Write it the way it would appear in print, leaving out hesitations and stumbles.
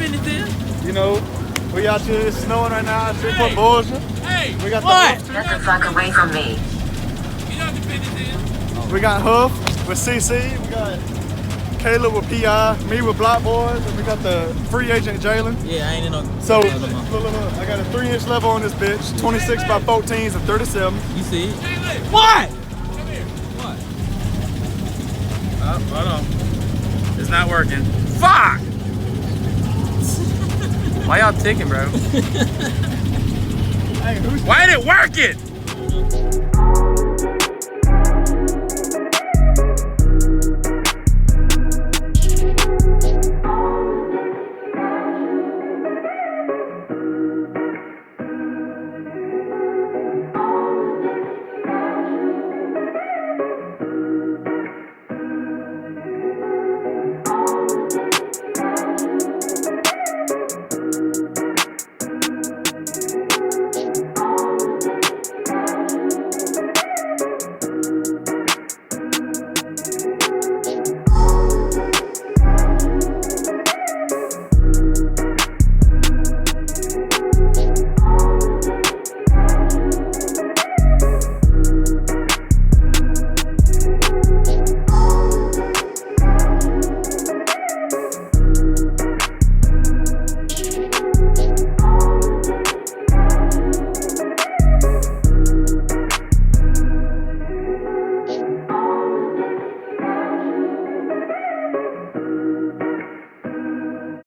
business then. You know, we out here, it's snowing right now. It's for bullshit. Hey, We got what? the Get the fuck away from me. You know what the business is? We got Huff with CC. We got Caleb with PI. Me with Block Boys. And we got the free agent Jalen. Yeah, I ain't in no. So, look, I got a 3-inch level on this bitch. 26 by 14s and 37. You see it? What? What? Hold on. It's not working. Fuck! Why y'all ticking, bro? Hey, who's Why ain't it working?